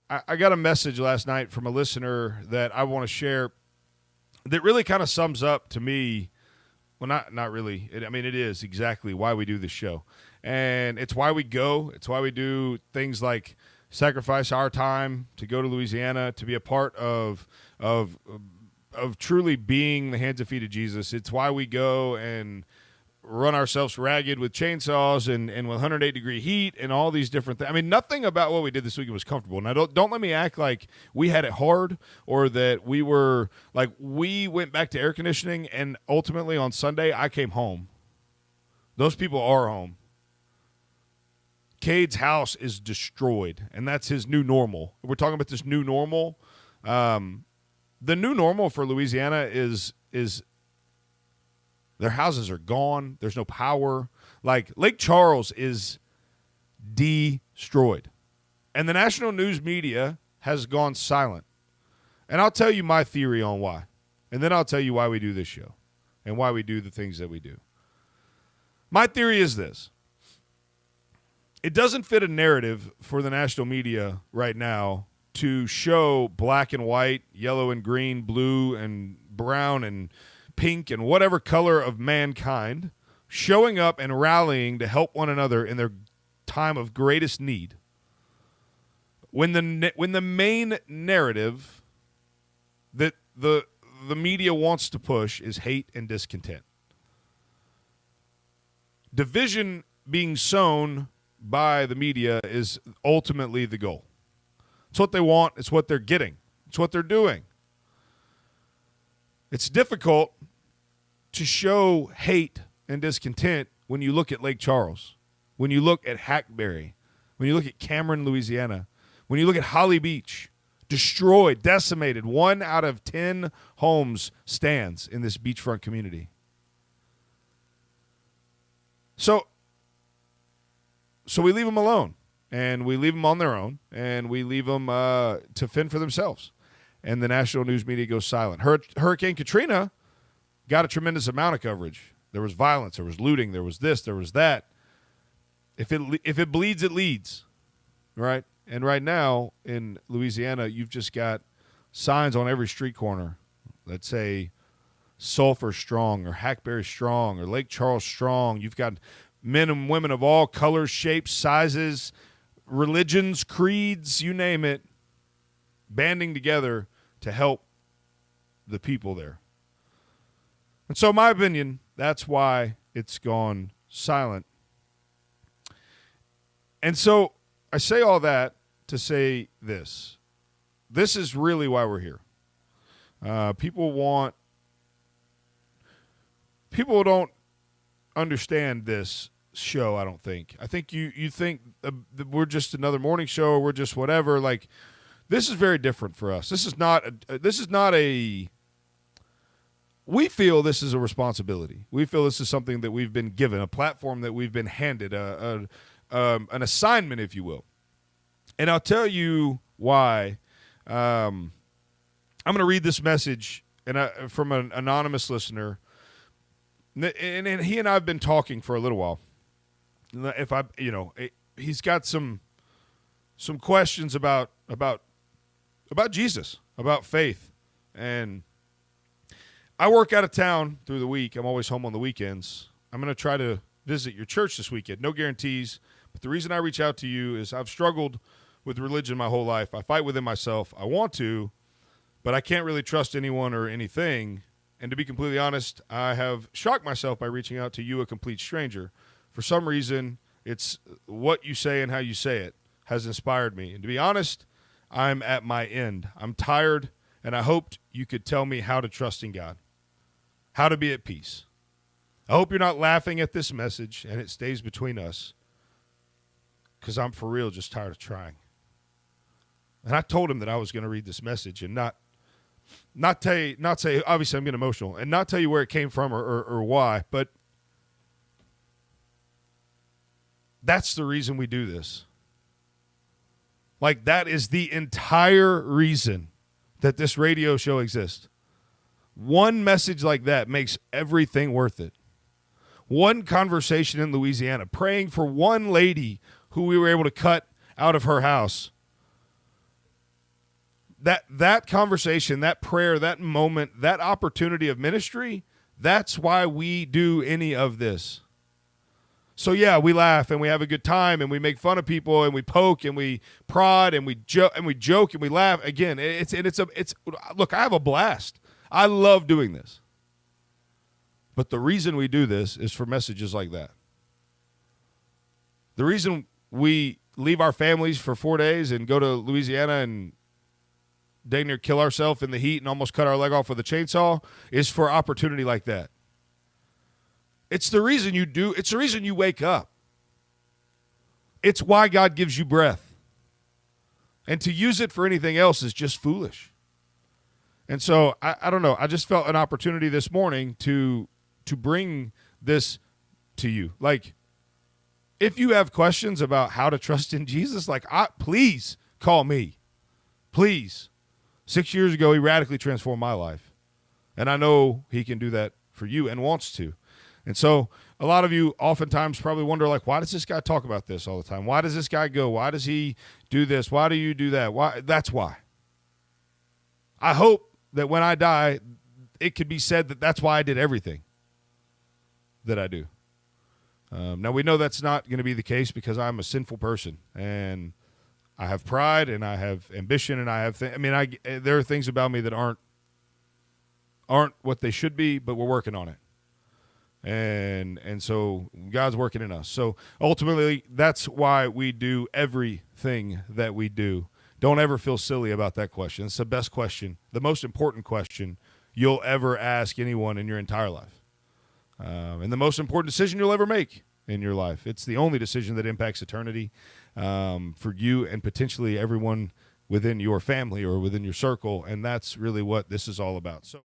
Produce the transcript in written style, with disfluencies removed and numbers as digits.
I got a message last night from a listener that I want to share that really kind of sums up to me. Well, not really. It is exactly why we do this show. And it's why we go. It's why we do things like sacrifice our time to go to Louisiana, to be a part of truly being the hands and feet of Jesus. It's why we go and run ourselves ragged with chainsaws and with 108-degree heat and all these different things. Nothing about what we did this weekend was comfortable. Now, don't let me act like we had it hard or that we were like we went back to air conditioning and ultimately on Sunday I came home. Those people are home. Cade's house is destroyed, and that's his new normal. We're talking about this new normal. The new normal for Louisiana is their houses are gone. There's no power. Like, Lake Charles is destroyed. And the national news media has gone silent. And I'll tell you my theory on why. And then I'll tell you why we do this show and why we do the things that we do. My theory is this. It doesn't fit a narrative for the national media right now to show black and white, yellow and green, blue and brown and pink and whatever color of mankind showing up and rallying to help one another in their time of greatest need. When the main narrative that the media wants to push is hate and discontent. Division being sown by the media is ultimately the goal. It's what they want. It's what they're getting. It's what they're doing. It's difficult to show hate and discontent when you look at Lake Charles, when you look at Hackberry, when you look at Cameron, Louisiana, when you look at Holly Beach, destroyed, decimated. 1 out of 10 homes stands in this beachfront community. So we leave them alone, and we leave them on their own, and we leave them to fend for themselves. And the national news media goes silent. Hurricane Katrina got a tremendous amount of coverage. There was violence, there was looting, there was this, there was that. If it bleeds, it leads, right? And right now in Louisiana, you've just got signs on every street corner that say Sulphur Strong or Hackberry Strong or Lake Charles Strong. You've got men and women of all colors, shapes, sizes, religions, creeds, you name it, banding together to help the people there. And so, in my opinion, that's why it's gone silent. And so I say all that to say this. This is really why we're here. People don't understand this show, I don't think. I think you think that we're just another morning show or we're just whatever. Like, this is very different for us. This is not a we feel this is a responsibility. We feel this is something that we've been given, a platform that we've been handed, an assignment, if you will. And I'll tell you why. I'm going to read this message from an anonymous listener. And he and I have been talking for a little while. He's got some questions about Jesus, about faith. And I work out of town through the week. I'm always home on the weekends. I'm going to try to visit your church this weekend. No guarantees. But the reason I reach out to you is I've struggled with religion my whole life. I fight within myself. I want to, but I can't really trust anyone or anything. And to be completely honest, I have shocked myself by reaching out to you, a complete stranger. For some reason, it's what you say and how you say it has inspired me. And to be honest, I'm at my end. I'm tired, and I hoped you could tell me how to trust in God, how to be at peace. I hope you're not laughing at this message and it stays between us, because I'm for real just tired of trying. And I told him that I was going to read this message and not say, obviously I'm getting emotional, and not tell you where it came from or why, but that's the reason we do this. Like, that is the entire reason that this radio show exists. One message like that makes everything worth it. One conversation in Louisiana, praying for one lady who we were able to cut out of her house, that conversation, that prayer, that moment, that opportunity of ministry, that's why we do any of this. So yeah, we laugh and we have a good time and we make fun of people and we poke and we prod and we joke and we laugh. Again, it's look, I have a blast. I love doing this. But the reason we do this is for messages like that. The reason we leave our families for 4 days and go to Louisiana and dang near kill ourselves in the heat and almost cut our leg off with a chainsaw is for opportunity like that. It's the reason you do. It's the reason you wake up. It's why God gives you breath. And to use it for anything else is just foolish. And so, I don't know. I just felt an opportunity this morning to bring this to you. Like, if you have questions about how to trust in Jesus, please call me. Please. 6 years ago, he radically transformed my life. And I know he can do that for you and wants to. And so a lot of you oftentimes probably wonder, why does this guy talk about this all the time? Why does this guy go? Why does he do this? Why do you do that? Why? That's why. I hope that when I die, it could be said that that's why I did everything that I do. Now, we know that's not going to be the case because I'm a sinful person, and I have pride, and I have ambition, and I have there are things about me that aren't what they should be, but we're working on it. And so God's working in us. So ultimately, that's why we do everything that we do. Don't ever feel silly about that question. It's the best question, the most important question you'll ever ask anyone in your entire life. And the most important decision you'll ever make in your life. It's the only decision that impacts eternity for you and potentially everyone within your family or within your circle. And that's really what this is all about. So.